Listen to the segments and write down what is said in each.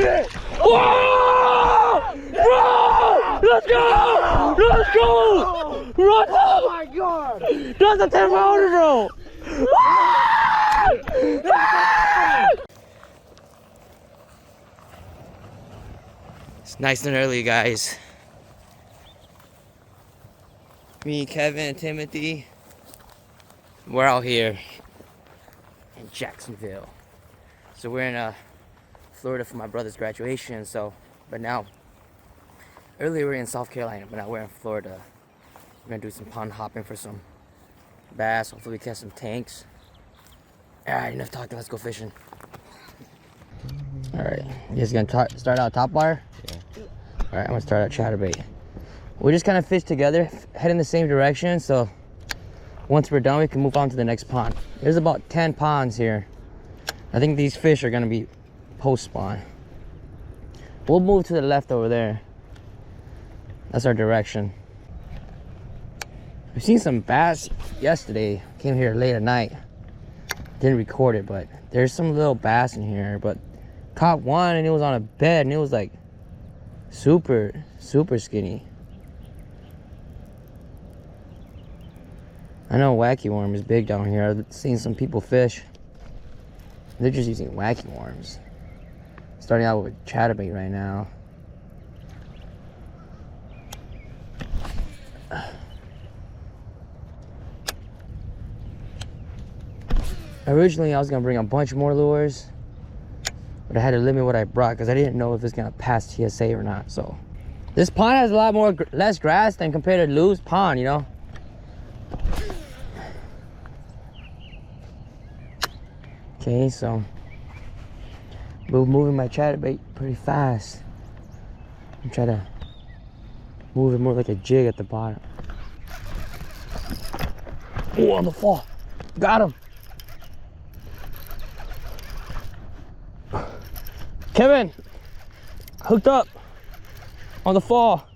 shit! Whoa! Bro! Let's go! Let's go! Run! Oh my god! That's a 10-pounder, bro! It's nice and early, guys. Me, Kevin, and Timothy, we're out here in Jacksonville. So we're in Florida for my brother's graduation. But now, earlier we were in South Carolina, but now we're in Florida. We're gonna do some pond hopping for some bass. Hopefully we catch some tanks. All right, enough talking. Let's go fishing. All right, you guys gonna start out top wire? Yeah. All right, I'm gonna start out chatterbait. We just kind of fish together, head in the same direction, so once we're done, we can move on to the next pond. There's about 10 ponds here. I think these fish are gonna be post-spawn. We'll move to the left over there. That's our direction. We've seen some bass yesterday. Came here late at night. Didn't record it, but there's some little bass in here. But caught one and it was on a bed and it was like super skinny. I know wacky worm is big down here. I've seen some people fish. They're just using wacky worms. Starting out with chatterbait right now. Originally, I was gonna bring a bunch more lures, but I had to limit what I brought because I didn't know if it's gonna pass TSA or not. So, this pond has a lot less grass than compared to Lou's pond, you know. Okay, so we're moving my chatterbait pretty fast. I'm trying to move it more like a jig at the bottom. Oh, on the fall. Got him. Kevin, hooked up on the fall.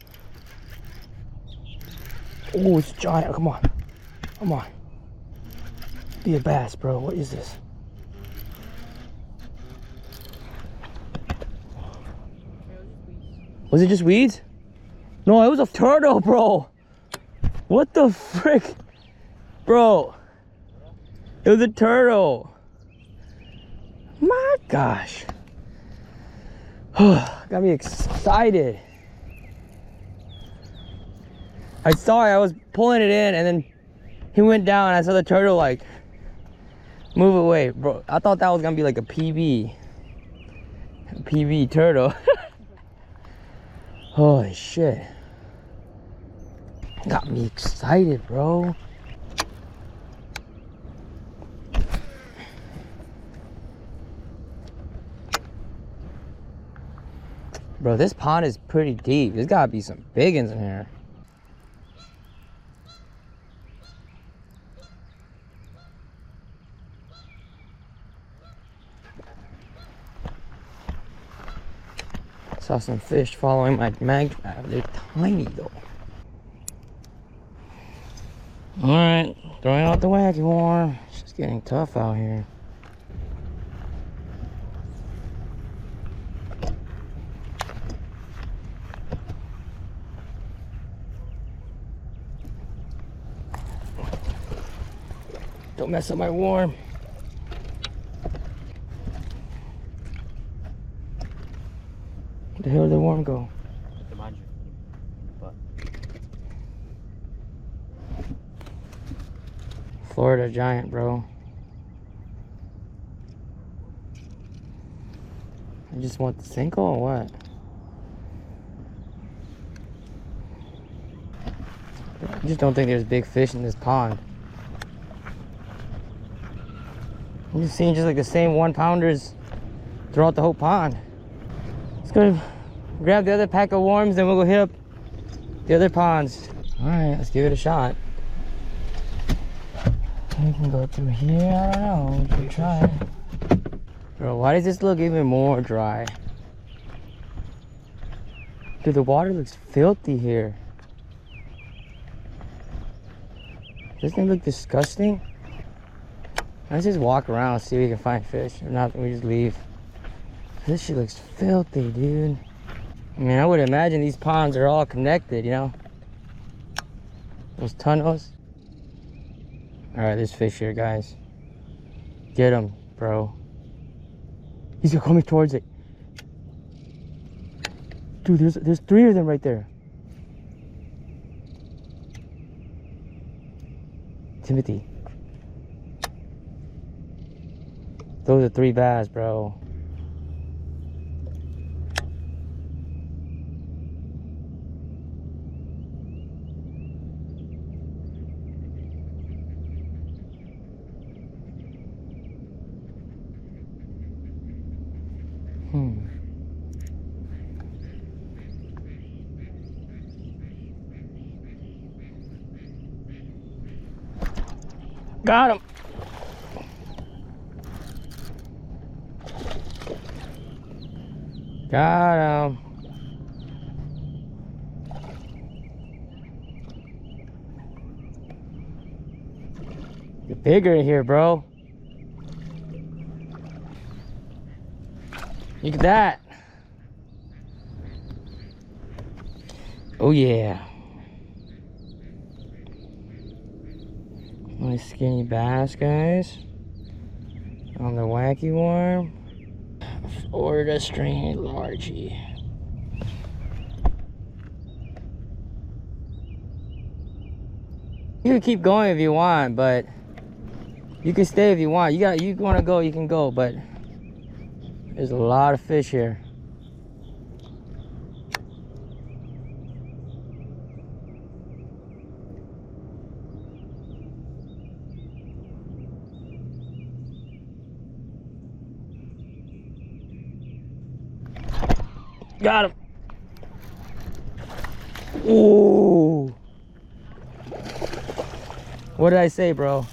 Oh, it's giant. Come on. Come on. Be a bass, bro. What is this? Was it just weeds? No, it was a turtle, bro. What the frick? Bro, it was a turtle. My gosh. Got me excited. I saw it, I was pulling it in and then he went down and I saw the turtle like move away. Bro, I thought that was gonna be like a PB turtle. Holy shit. Got me excited, bro. Bro, this pond is pretty deep. There's gotta be some big ones in here. Saw some fish following my mag drive. They're tiny though. Alright, throwing out the wacky worm. It's just getting tough out here. Don't mess up my worm. Where the hell did the worm go? Behind you. But Florida giant, bro. I just want the single or what? I just don't think there's big fish in this pond. I'm just seeing just like the same 1-pounders throughout the whole pond. Let's go grab the other pack of worms, then we'll go hit up the other ponds. All right, let's give it a shot. We can go through here. I don't know. We can try. Bro, why does this look even more dry? Dude, the water looks filthy here. Doesn't it look disgusting? Let's just walk around, see if we can find fish. If not, we just leave. This shit looks filthy, dude. I mean, I would imagine these ponds are all connected, you know? Those tunnels. Alright, there's fish here, guys. Get him, bro. He's coming towards it. Dude, there's 3 of them right there. Timothy. Those are 3 bass, bro. Got him. Got him. You're bigger in here, bro. Look at that. Oh yeah. Nice skinny bass, guys. On the wacky worm. Florida strain largie. You can keep going if you want, but you can stay if you want. You want to go, you can go, but there's a lot of fish here. Got him. Ooh. What did I say, bro?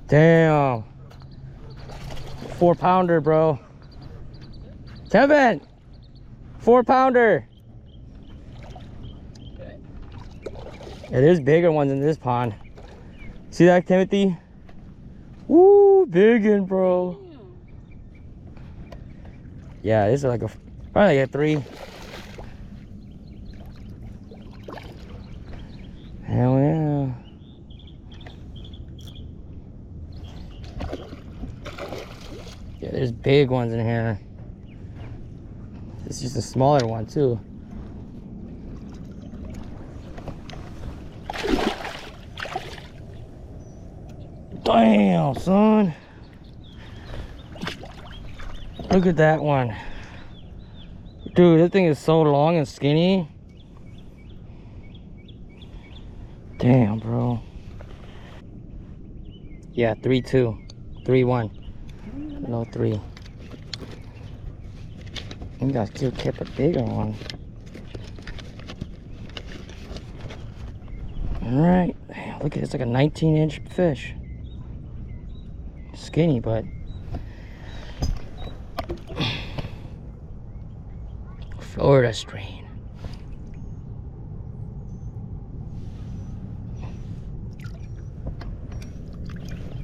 Damn. 4-pounder, bro. Kevin. 4-pounder. Yeah, there's bigger ones in this pond. See that, Timothy? Woo, big one, bro. Yeah, this is like probably like a 3. Hell yeah. Yeah, there's big ones in here. It's just a smaller one too. Damn, son. Look at that one. Dude, this thing is so long and skinny. Damn, bro. Yeah, 3-2. 3-1. No 3. You guys still kept a bigger one. Alright. Look at it, it's like a 19-inch fish. Skinny, but Florida strain.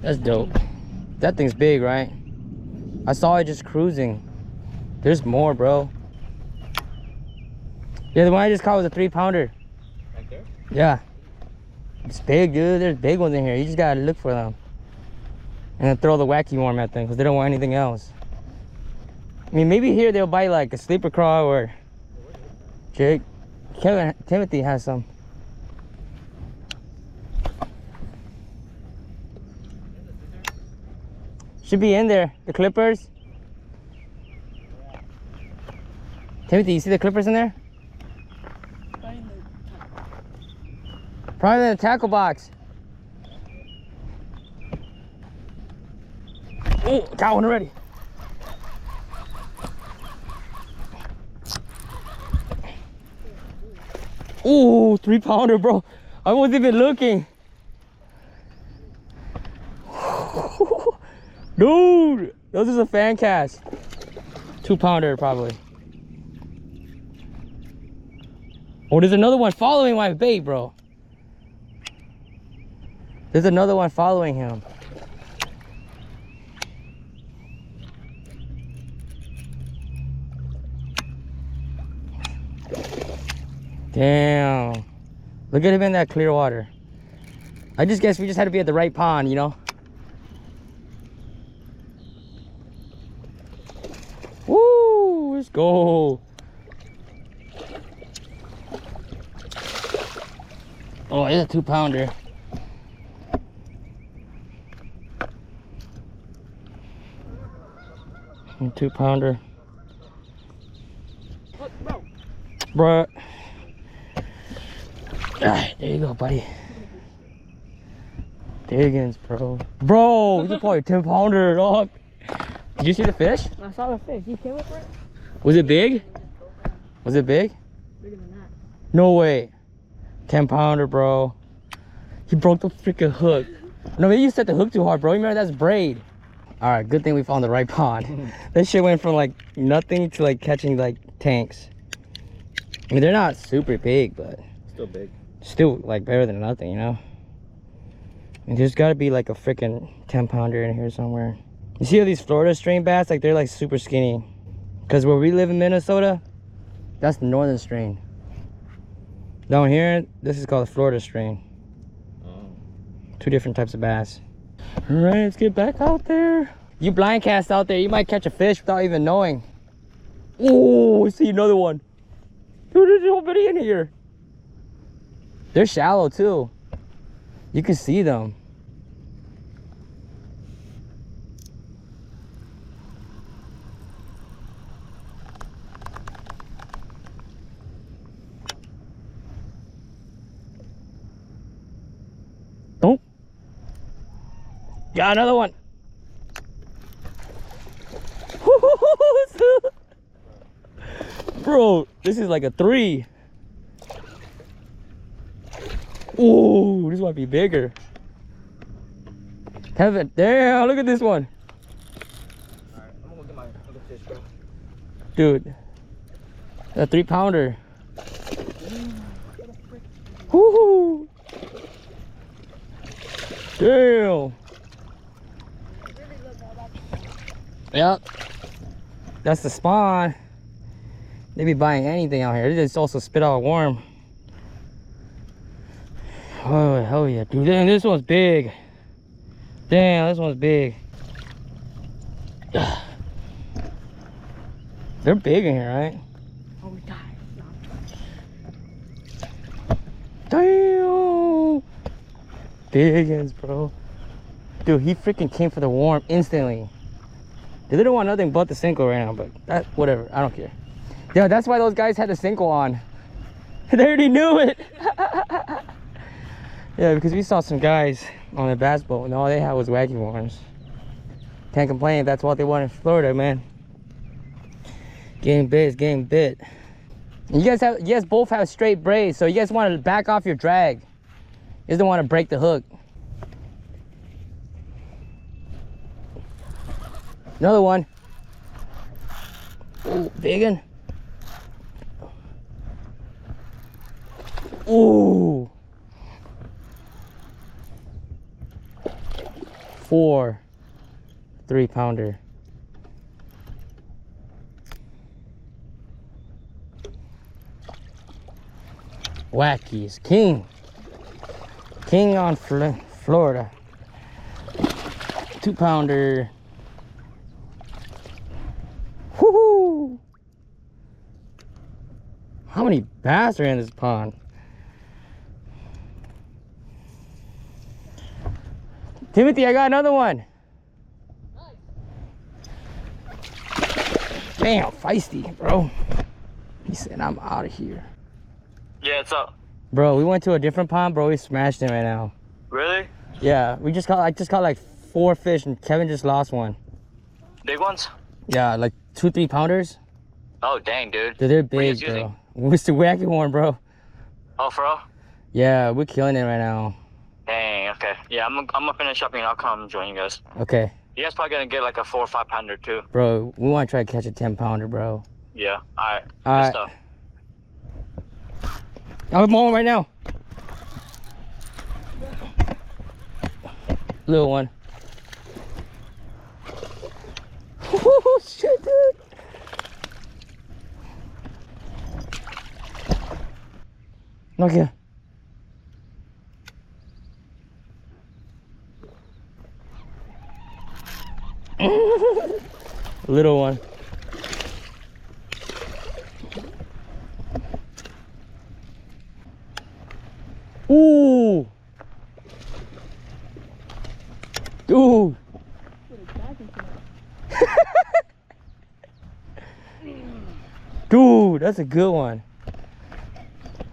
That's dope. That thing's big, right? I saw it just cruising. There's more, bro. Yeah, the one I just caught was a 3-pounder. Right there? Yeah. It's big, dude. There's big ones in here. You just gotta look for them. And then throw the wacky worm at them because they don't want anything else. I mean, maybe here they'll bite like a sleeper craw or Jake. Timothy has some. Should be in there. The clippers. Timothy, you see the clippers in there? Probably in the tackle box. Oh, got one already. Oh, 3-pounder, bro. I wasn't even looking. Dude, those is a fan cast. 2-pounder, probably. Oh, there's another one following my bait, bro. There's another one following him. Damn. Look at him in that clear water. I just guess we just had to be at the right pond, you know? Woo! Let's go. Oh, it's a 2-pounder. A 2-pounder. Bro. Bruh. Alright, there you go, buddy. Diggins, bro. Bro, this is probably a 10-pounder, dog. Did you see the fish? I saw the fish. You came up for it? Was it big? Was it big? Bigger than that. No way. 10-pounder, bro. He broke the freaking hook. No, maybe you set the hook too hard, bro. You remember that's braid. All right, good thing we found the right pond. This shit went from like nothing to like catching like tanks. I mean, they're not super big, but Still big. still like better than nothing, you know? And there's gotta be like a freaking 10-pounder in here somewhere. You see all these Florida strain bass? Like they're like super skinny. Cause where we live in Minnesota, that's the northern strain. Down here, this is called the Florida strain. Oh. 2 different types of bass. All right, let's get back out there. You blind cast out there, you might catch a fish without even knowing. Oh, I see another one. Dude, there's nobody in here. They're shallow too. You can see them. Oh. Got another one. Bro, this is like a 3. Ooh, this might be bigger. Kevin, damn, look at this one. Alright, I'm gonna get my other fish, bro. Dude, a 3-pounder. Woohoo! Damn. Yep. That's the spawn. They be buying anything out here. They just also spit out a worm. Oh, hell yeah. Dude, damn, this one's big. Damn, this one's big. They're big in here, right? Oh, we died. Damn. Biggins, bro. Dude, he freaking came for the worm instantly. They don't want nothing but the Cinco right now, but that, whatever. I don't care. Yeah, that's why those guys had the Cinco on. They already knew it. Yeah, because we saw some guys on the bass boat and all they had was wacky worms. Can't complain if that's what they want in Florida, man. Getting bit is getting bit. And you guys both have straight braids, so you guys want to back off your drag. You just don't want to break the hook. Another one. Ooh, big one. Ooh. 4 3-pounder. Wackies. King on Florida. 2-pounder. Woohoo! How many bass are in this pond? Timothy, I got another one. Damn, feisty, bro. He said, I'm out of here. Yeah, it's up. Bro, we went to a different pond, bro. We smashed it right now. Really? Yeah, we just caught like 4 fish, and Kevin just lost one. Big ones? Yeah, like 2 3-pounders. Oh, dang, dude. Dude, they're What are you big, guys using? bro. It's the wacky one, bro. Oh, for real? Yeah, we're killing it right now. Dang, okay. Yeah, I'm gonna finish up and I'll come join you guys. Okay, You guys probably gonna get like a 4 or 5 pounder too. bro. We want to try to catch a 10-pounder, bro. Yeah, alright. Good Alright. stuff. I'm on right now. Little one. Oh shit, dude. Okay. Little one. Ooh. Dude. Dude, that's a good one.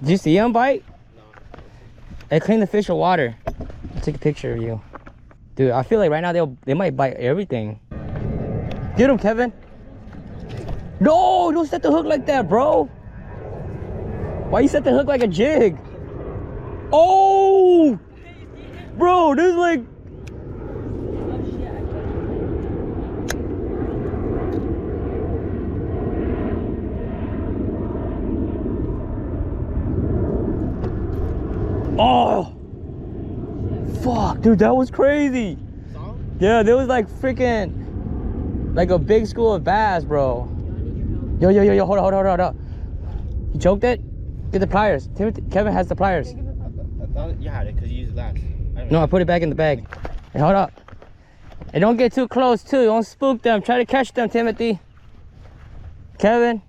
Did you see him bite? No. Hey, clean the fish with water. I'll take a picture of you. Dude, I feel like right now they might bite everything. Get him, Kevin. No, don't set the hook like that, bro. Why you set the hook like a jig? Oh! Bro, this is like... Oh! Fuck, dude, that was crazy. Yeah, there was like freaking... like a big school of bass, bro. Yo, hold on. You choked it? Get the pliers. Kevin has the pliers. I thought you had it because you used it last. No, I put it back in the bag. Hey, hold up. And don't get too close, too. Don't spook them. Try to catch them, Timothy. Kevin.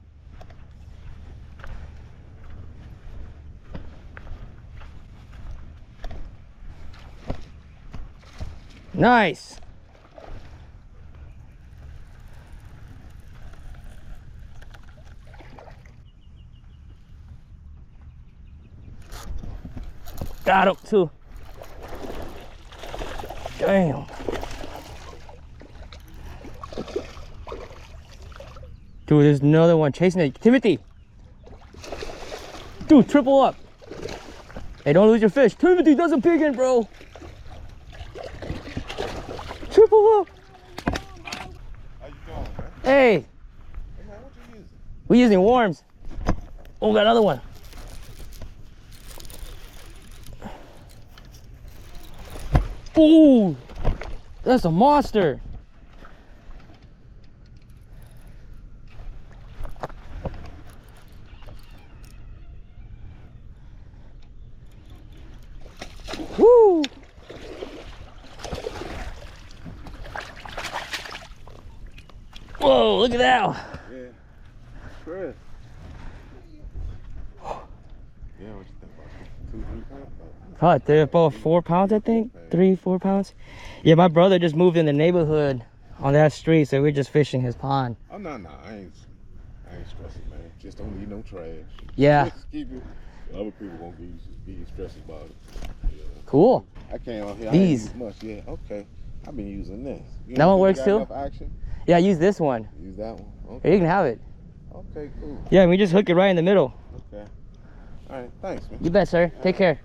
Nice. Got him, too. Damn. Dude, there's another one chasing it. Timothy. Dude, triple up. Hey, don't lose your fish. Timothy, that's a big one, bro. Triple up. How you doing, man? Hey. Hey, man, what you using? We're using worms. Oh, got another one. Ooh, that's a monster. Woo. Whoa, look at that. Yeah. Chris. Yeah, what you think about 2, 3 pounds? Probably they're about 4 pounds, I think. 3, 4 pounds. Yeah, my brother just moved in the neighborhood on that street, so we're just fishing his pond. Oh, no, I ain't stressing, man. Just don't eat no trash. Yeah. Just keep it. Other people gonna be stressing about it. Yeah. Cool. I came out here. These. I ain't use much. Yeah, okay. I've been using this. You That one think works you too? got enough action? Yeah, use this one. Use that one. Here, Okay. you can have it. Okay, cool. Yeah, we just hook it right in the middle. Okay. All right, thanks, man. You bet, sir. Take care.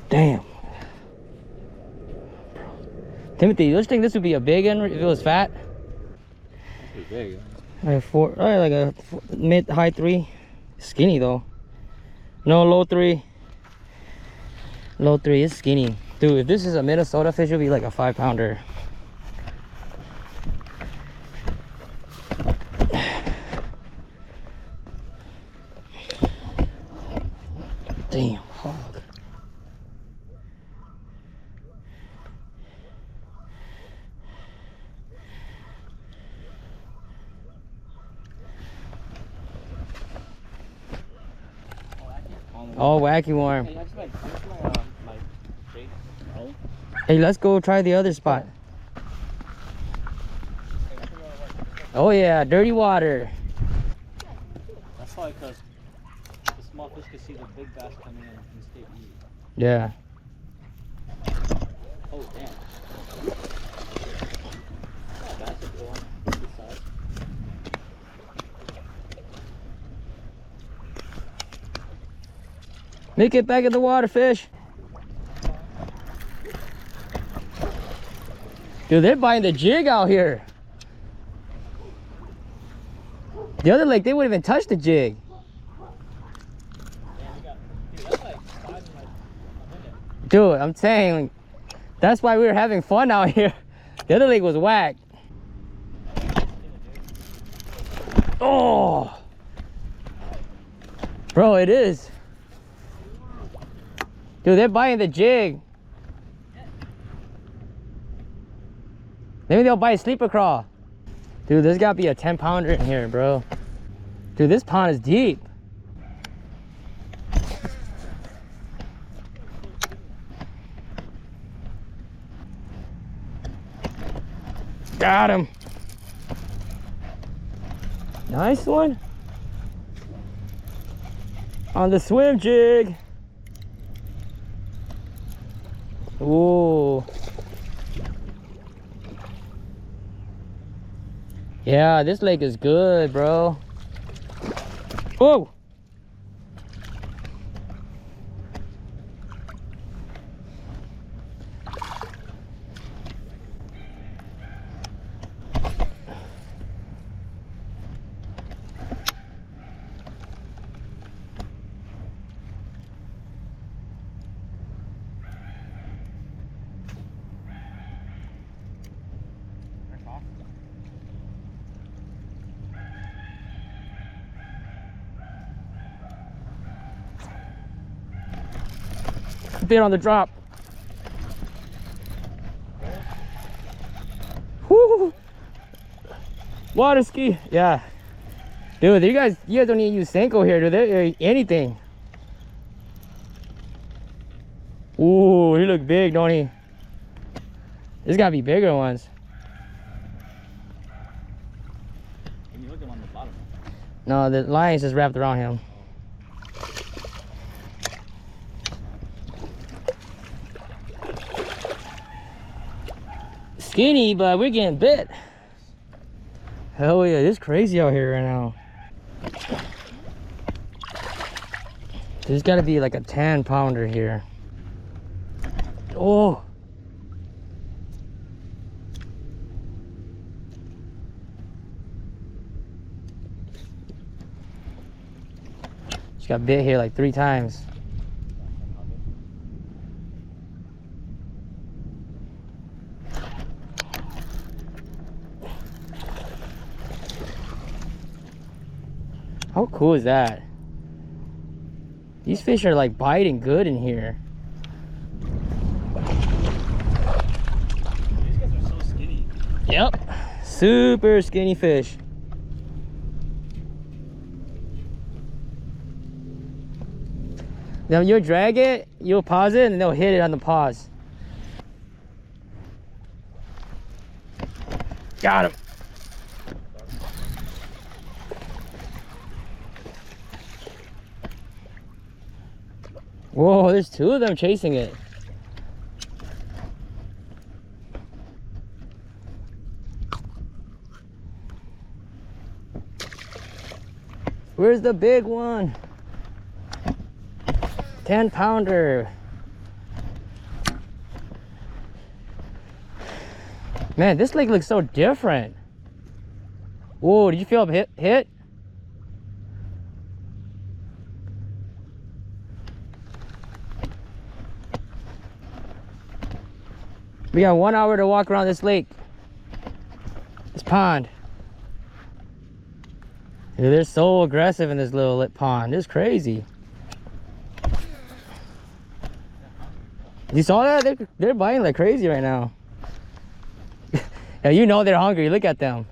Damn. Timothy, you just think this would be a big one if it was fat? Pretty big. Like a mid high 3. Skinny though. No, low 3. Low 3 is skinny. Dude, if this is a Minnesota fish, it'll be like a 5-pounder. Damn, hog. Oh, wacky worm. Hey, let's go try the other spot. Oh yeah, dirty water. That's why, because the small fish can see the big bass coming in and stay eating. Yeah. Oh, damn. Yeah, that's a good one. Good size. Make it back in the water, fish. Dude, they're buying the jig out here. The other lake, they wouldn't even touch the jig. Dude, I'm saying, that's why we were having fun out here. The other lake was whack. Oh! Bro, it is. Dude, they're biting the jig. Maybe they'll bite sleeper crawl. Dude, there's gotta be a 10-pounder in here, bro. Dude, this pond is deep. Got him. Nice one. On the swim jig. Ooh. Yeah, this lake is good, bro. Whoa. Bit on the drop. Woo! Water ski. Yeah. Dude, you guys don't need to use Senko here, do they? Anything. Ooh, he look big, don't he? There's gotta be bigger ones. When you hook him on the bottom. No, the line's just wrapped around him. Skinny, but we're getting bit. Hell yeah, it's crazy out here right now. There's gotta be like a 10-pounder here. Oh. Just got bit here like 3 times. How cool is that? These fish are like biting good in here. These guys are so skinny. Yep. Super skinny fish. Now you'll drag it, you'll pause it, and they'll hit it on the pause. Got him. Whoa, there's 2 of them chasing it. Where's the big one? 10-pounder. Man, this lake looks so different. Whoa, did you feel a hit? We got 1 hour to walk around this lake. This pond. Dude, they're so aggressive in this little pond. It's crazy. You saw that? They're biting like crazy right now. Yeah, you know they're hungry. Look at them.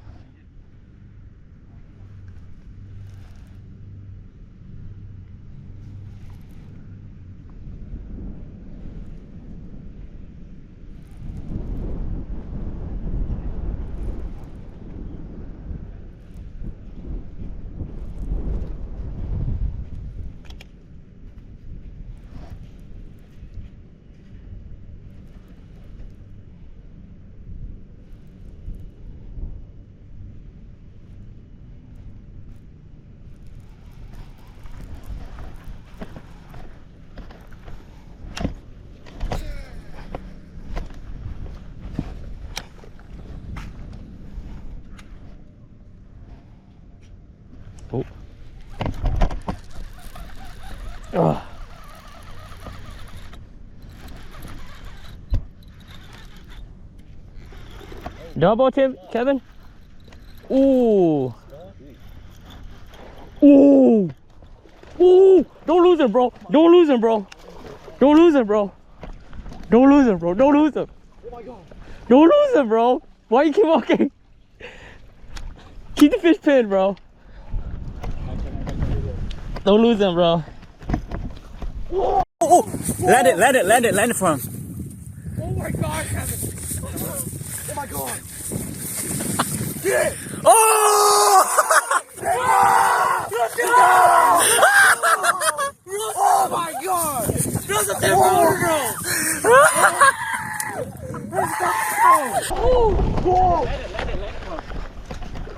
Oh. Ugh. Double Tim, Kevin? Ooh. Ooh. Ooh, don't lose him, bro. Don't lose him, bro. Don't lose him, bro. Don't lose him, bro. Don't lose him. Oh my god. Don't lose him, bro. Why you keep walking? Keep the fish pin, bro. Don't lose him, bro. Oh, land it for him. Oh my god, Kevin. Oh my god. Oh! Let's go! Oh my god! That's a 10 pounder, bro!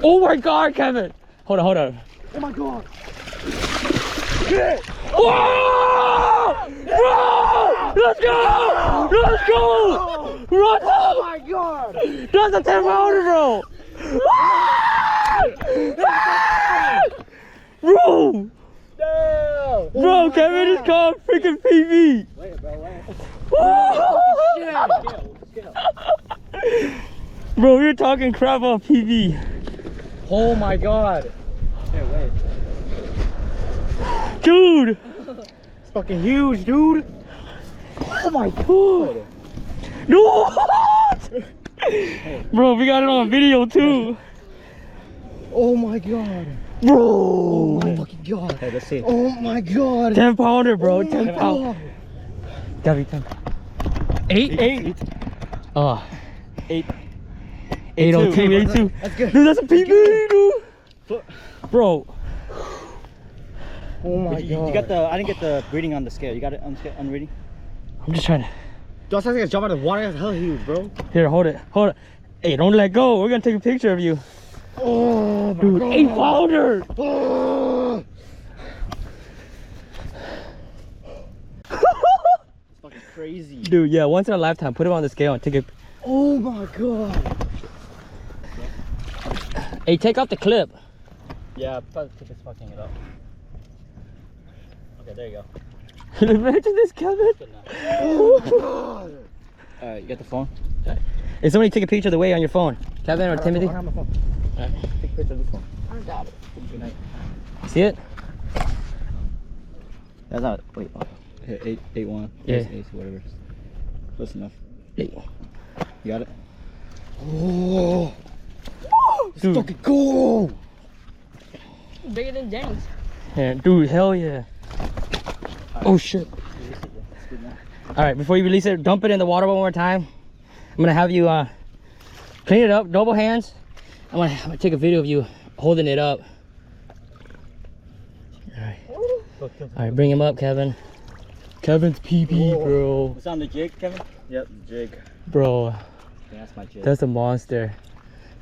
Oh my god, Kevin! Hold on. Oh my god. Whoa! Bro! Let's go! Let's go! Run! Oh my god. That's a 10 pounder, bro! Bro! No. Bro, Kevin is called freaking PB! Wait, bro, wait. Bro, we were talking crap on PB. Oh my god. Here, wait. Dude! It's fucking huge, dude. Oh my god! No! Bro, we got it on video too. Oh my god. Bro! Oh my fucking god. Hey, let's see. Oh my god. 10 pounder, bro. Oh 10 my pounder. god. Gotta be 10. 8? Oh. 8. 802, 82. That's good. Dude, that's a PB, dude. Bro. Oh my god. You got the, I didn't get the reading on the scale. You got it on reading? I'm just trying to. Dude, I think I jump out of the water. That's hell huge, bro. Here, hold it. Hey, don't let go. We're gonna take a picture of you. Oh my Dude, god. 8 pounder. Oh. It's fucking crazy. Dude, yeah, once in a lifetime. Put him on the scale and take a. Oh my god. Hey, take off the clip. Yeah, probably keep fucking it up. Okay, there you go. Imagine this, Kevin. Alright, you got the phone? Hey, somebody take a picture of the way on your phone. Kevin or Timothy? I have my phone. Alright. Take a picture of this one. I got it. Good night. See it? That's not. Wait. Here, 8-1. Yeah. 8, whatever. Close enough. Hey. You got it? Oh. It's Dude. fucking cool. Bigger than Jenny's. Yeah, dude, hell yeah. Oh shit. Alright, before you release it, dump it in the water one more time. I'm gonna have you clean it up, double hands. I'm gonna take a video of you holding it up. Alright. Alright, bring him up, Kevin. Kevin's PB, bro. It's on the jig, Kevin? Yep, jig. Bro, Yeah, that's my jig. that's a monster.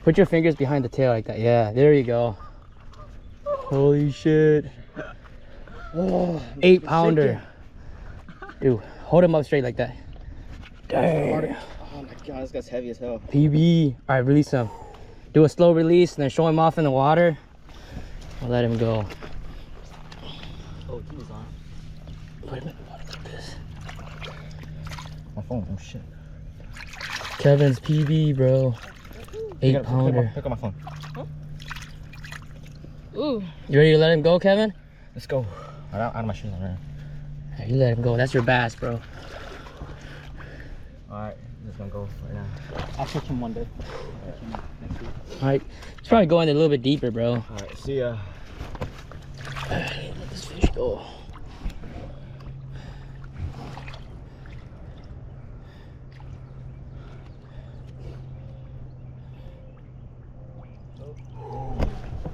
Put your fingers behind the tail like that. Yeah, there you go. Holy shit. Oh, 8 pounder. Dude, hold him up straight like that. Dang. oh my god, this guy's heavy as hell. PB. Alright, release him. Do a slow release and then show him off in the water. I'll let him go. Oh, he's on. Put him in the water like this. My phone, oh shit. Kevin's PB, bro. 8 pounder. Pick up my phone. Ooh. You ready to let him go, Kevin? Let's go. Out of my shoes already. Yeah, you let him go. That's your bass, bro. Alright, I'm just gonna go right now. I'll catch him one day. I'll catch him next week. Alright, let's probably go in a little bit deeper, bro. Alright, see ya. Let this fish go.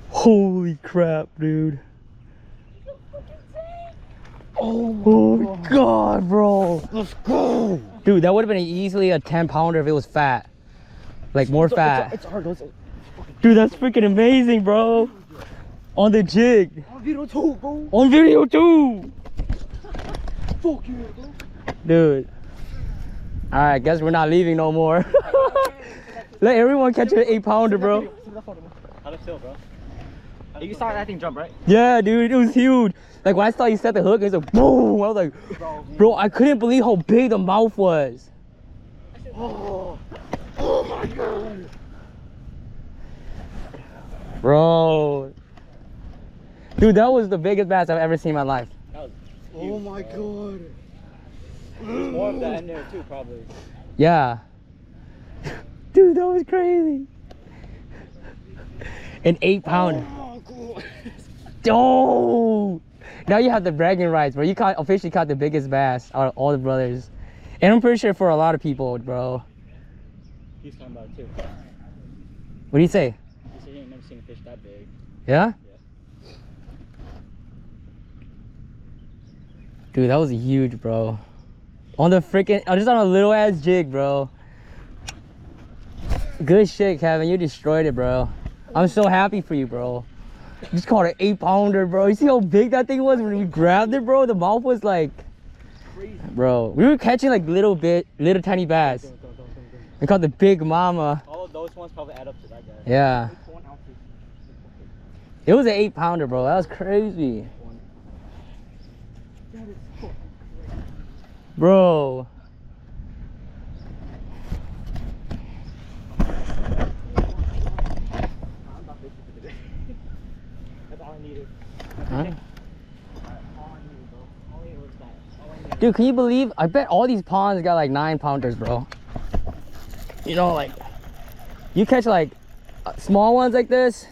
Holy crap, dude. Oh my god, bro. Let's go. Dude, that would have been easily a 10 pounder if it was fat. Like more fat. It's hard. Dude, that's freaking amazing, bro. On the jig. On video too, bro. On video too. Fuck you, bro. Dude. Alright, guess we're not leaving no more. Let everyone catch an 8 pounder, bro. How'd it feel, bro? You saw that thing jump, right? Yeah, dude, it was huge. Like when I saw you set the hook, it was like boom. I was like, bro, I couldn't believe how big the mouth was. Oh my god. Bro. Dude, Dude, that was the biggest bass I've ever seen in my life. That was Oh my god. There's more of that in there too, probably. Yeah. Dude, that was crazy. An 8-pounder. Oh, cool. Oh! Now you have the bragging rights, bro. You officially caught the biggest bass out of all the brothers. And I'm pretty sure for a lot of people, bro. He's talking about it too. What do you say? He said he ain't never seen a fish that big. Yeah? Yeah. Dude, that was huge, bro. On the freaking, just on a little ass jig, bro. Good shit, Kevin. You destroyed it, bro. I'm so happy for you, bro. You just caught an 8-pounder, bro. You see how big that thing was when we grabbed it, bro? The mouth was like, Crazy. bro. We were catching like little tiny bass. We caught the big mama. All of those ones probably add up to that guy. Yeah. 1 ounce. It was an 8-pounder, bro. That was crazy. Bro. That's all I needed. Huh? All I needed, bro. All I needed was that. All I needed. Dude, can you believe? I bet all these ponds got like 9-pounders, bro. You know, like, you catch like small ones like this,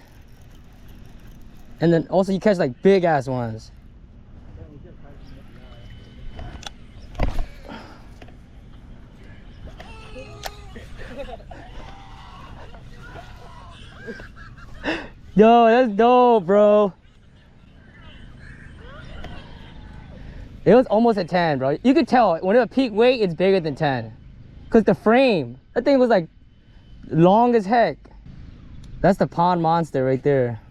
and then also you catch like big ass ones. Yo, that's dope, bro. It was almost a 10, bro. You could tell when it was peak weight, it's bigger than 10. Cause the frame, that thing was like long as heck. That's the pond monster right there.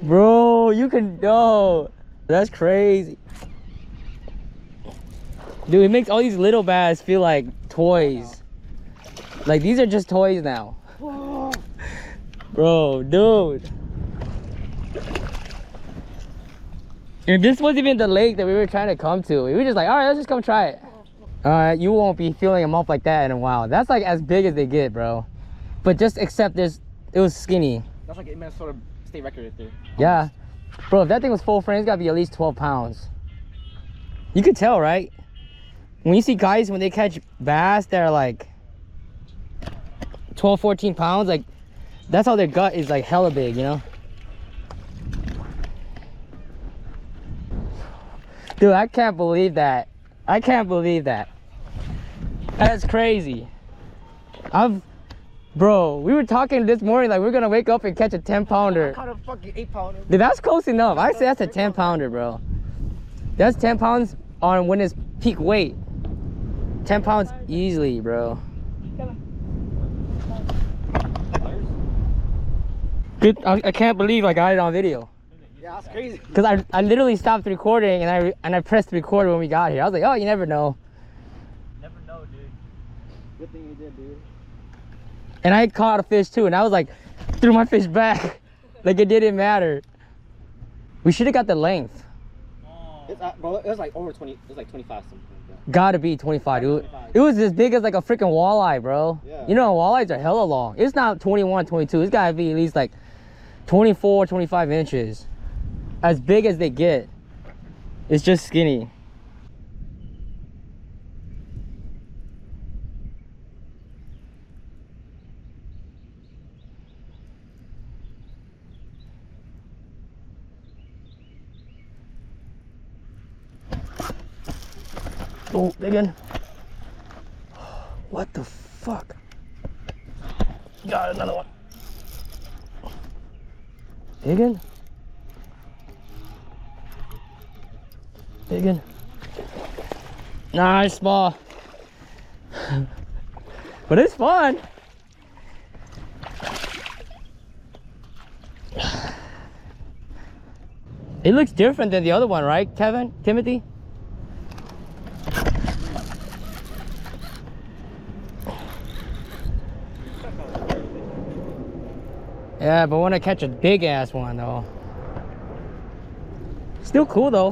Bro, you can, no, that's crazy. Dude, it makes all these little bass feel like toys. Like these are just toys now. Bro, dude. And this wasn't even the lake that we were trying to come to. We were just like, all right, let's just come try it. All right, you won't be feeling them up like that in a while. That's like as big as they get, bro. But just accept this, it was skinny. That's like a Minnesota state record right there. Yeah. Bro, if that thing was full frame, it's gotta be at least 12 pounds. You could tell, right? When you see guys, when they catch bass that are like 12, 14 pounds, like that's how their gut is like hella big, you know? Dude, I can't believe that. I can't believe that. That's crazy. Bro, we were talking this morning like we're gonna wake up and catch a 10-pounder. I caught a fucking 8-pounder. Dude, that's close enough. I say that's a 10-pounder, bro. That's 10 pounds on when it's peak weight. 10 pounds easily, bro. Dude, I can't believe I got it on video. Yeah, that's crazy. Cause I literally stopped recording and I pressed record when we got here. I was like, oh, you never know. Never know, dude. Good thing you did, dude. And I caught a fish too, and I was like, threw my fish back, like it didn't matter. We should have got the length. It's, bro, it was like over 20. It was like 25 something. Like that. Gotta be 25, dude. It was as big as like a freaking walleye, bro. Yeah. You know, walleyes are hella long. It's not 21, 22. It's gotta be at least like 24, 25 inches. As big as they get. It's just skinny. Oh, big one. What the fuck? Got another one. Big one? Big one. Nice, small. But it's fun. It looks different than the other one, right, Kevin? Timothy? Yeah, but when I catch a big ass one though. Still cool though.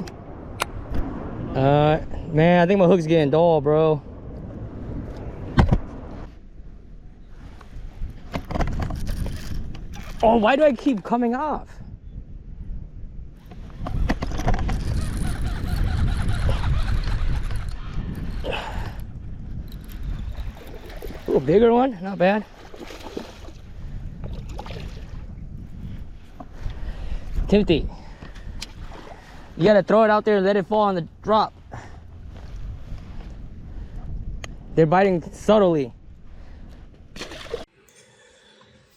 Man, I think my hook's getting dull, bro. Oh, why do I keep coming off? Ooh, a bigger one, not bad. Timothy, you gotta throw it out there and let it fall on the drop. They're biting subtly.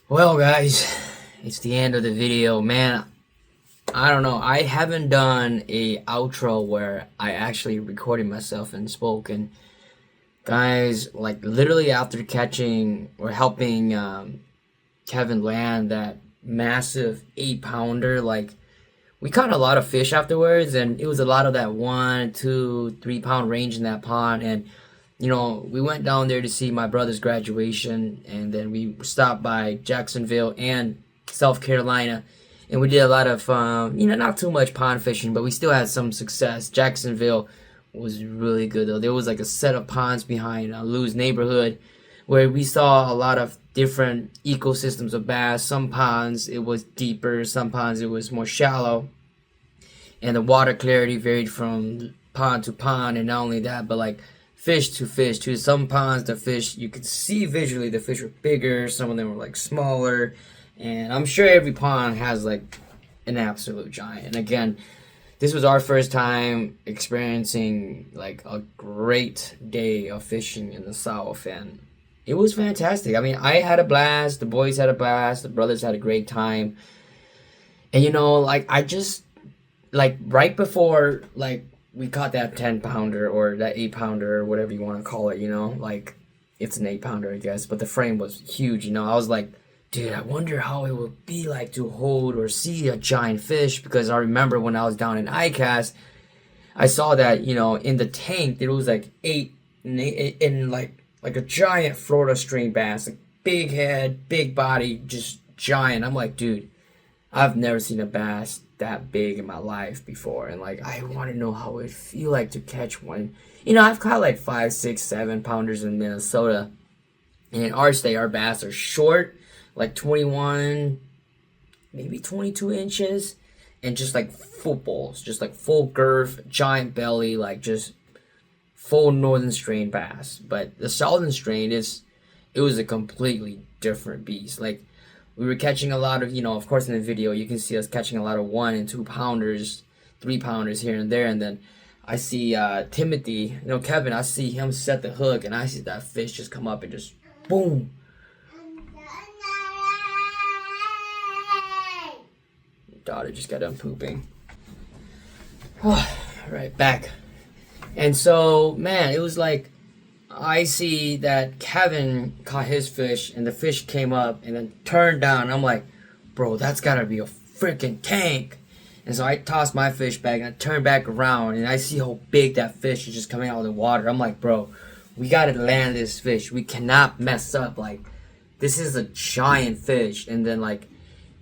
Well guys, it's the end of the video. Man, I don't know, I haven't done a outro where I actually recorded myself and spoke. And guys, like literally after catching or helping Kevin land that massive 8-pounder, like we caught a lot of fish afterwards, and it was a lot of that 1, 2, 3 pound range in that pond. And you know, we went down there to see my brother's graduation, and then we stopped by Jacksonville and South Carolina, and we did a lot of you know, not too much pond fishing, but we still had some success. Jacksonville was really good though. There was like a set of ponds behind Lou's neighborhood where we saw a lot of different ecosystems of bass. Some ponds it was deeper, some ponds it was more shallow, and the water clarity varied from pond to pond. And not only that, but like fish to fish too. Some ponds the fish, you could see visually the fish were bigger, some of them were like smaller, and I'm sure every pond has like an absolute giant. And again, this was our first time experiencing like a great day of fishing in the South, and it was fantastic. I mean, I had a blast, the boys had a blast, the brothers had a great time. And you know, like I just, like right before like we caught that 10-pounder or that 8-pounder or whatever you want to call it, you know, like it's an 8-pounder I guess, but the frame was huge, you know. I was like, dude, I wonder how it would be like to hold or see a giant fish, because I remember when I was down in ICAST, I saw that, you know, in the tank there was like 8 in like a giant Florida string bass, like big head, big body, just giant. I'm like, dude, I've never seen a bass that big in my life before, and like I want to know how it feel like to catch one. You know, I've caught like 5, 6, 7-pounders in Minnesota, and in our state our bass are short, like 21, maybe 22 inches, and just like footballs, just like full girth, giant belly, like just full northern strain bass. But the southern strain it was a completely different beast. Like we were catching a lot of, you know, of course in the video you can see us catching a lot of 1 and 2 pounders, 3-pounders here and there, and then I see Timothy, you know, Kevin, I see him set the hook, and I see that fish just come up and just boom. Daughter just got done pooping. Right, back. And so, man, it was like, I see that Kevin caught his fish, and the fish came up and then turned down. And I'm like, bro, that's gotta be a freaking tank. And so I tossed my fish back and I turned back around, and I see how big that fish is just coming out of the water. I'm like, bro, we gotta land this fish. We cannot mess up. Like, this is a giant fish. And then like,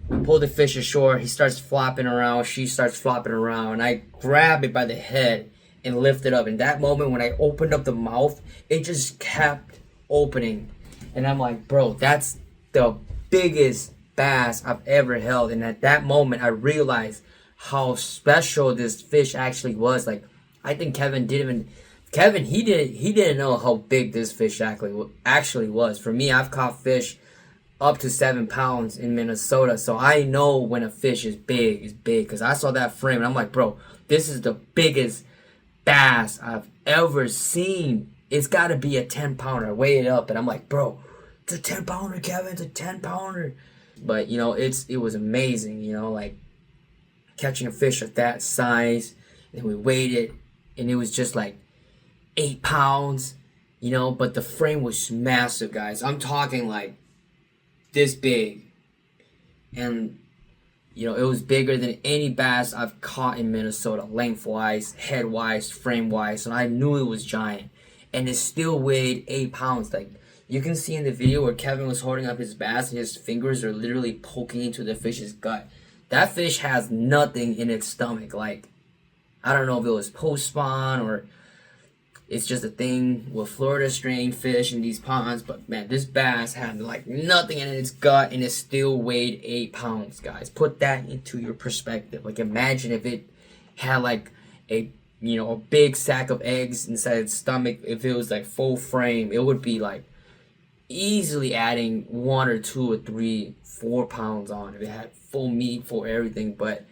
we pull the fish ashore, he starts flopping around, she starts flopping around, and I grab it by the head and lift it up. In that moment when I opened up the mouth, it just kept opening. And I'm like, bro, that's the biggest bass I've ever held. And at that moment I realized how special this fish actually was. Like, I think Kevin didn't know how big this fish actually was. For me, I've caught fish up to 7 pounds in Minnesota, so I know when a fish is big, it's big. Because I saw that frame and I'm like, bro, this is the biggest bass I've ever seen. It's got to be a 10-pounder. I weighed it up and I'm like, bro, it's a 10-pounder, Kevin, it's a 10-pounder. But you know, it was amazing, you know, like catching a fish of that size. And we weighed it and it was just like 8 pounds, you know. But the frame was massive, guys. I'm talking like this big. And you know, it was bigger than any bass I've caught in Minnesota, lengthwise, headwise, frame-wise, and I knew it was giant. And it still weighed 8 pounds. Like, you can see in the video where Kevin was holding up his bass and his fingers are literally poking into the fish's gut. That fish has nothing in its stomach. Like, I don't know if it was post-spawn or it's just a thing with Florida strain fish in these ponds, but man, this bass had like nothing in its gut and it still weighed 8 pounds, guys. Put that into your perspective. Like, imagine if it had like a big sack of eggs inside its stomach. If it was like full frame, it would be like easily adding 1 or 2 or 3, 4 pounds on if it had full meat, full everything. But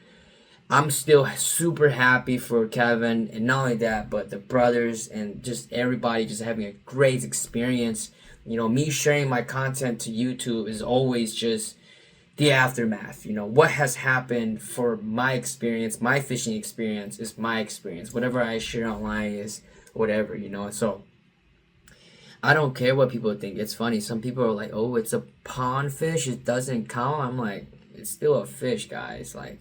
I'm still super happy for Kevin, and not only that, but the brothers and just everybody just having a great experience. You know, me sharing my content to YouTube is always just the aftermath. You know, what has happened for my experience, my fishing experience is my experience. Whatever I share online is whatever, you know. So I don't care what people think. It's funny. Some people are like, oh, it's a pond fish, it doesn't count. I'm like, it's still a fish, guys. Like,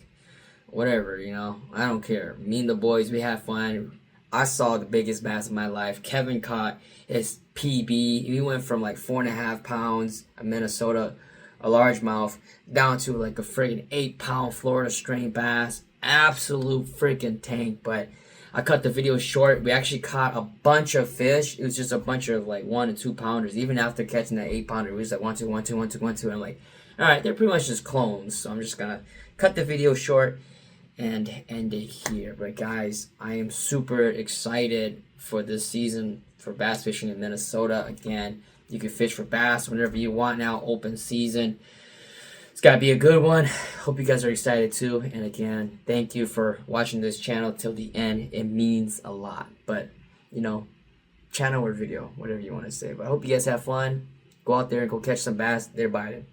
whatever, you know. I don't care. Me and the boys, we had fun. I saw the biggest bass of my life. Kevin caught his PB. He went from like 4.5 pounds of Minnesota, a largemouth, down to like a friggin' 8-pound Florida strain bass. Absolute freaking tank. But I cut the video short. We actually caught a bunch of fish. It was just a bunch of like 1 and 2 pounders. Even after catching that 8-pounder, it was like 1, 2, 1, 2, 1, 2, 1, 2. And I'm like, all right, they're pretty much just clones. So I'm just gonna cut the video short and end it here. But guys, I am super excited for this season for bass fishing in Minnesota. Again, you can fish for bass whenever you want now, open season. It's gotta be a good one. Hope you guys are excited too. And again, thank you for watching this channel till the end. It means a lot. But you know, channel or video, whatever you want to say. But I hope you guys have fun. Go out there and go catch some bass. They're biting.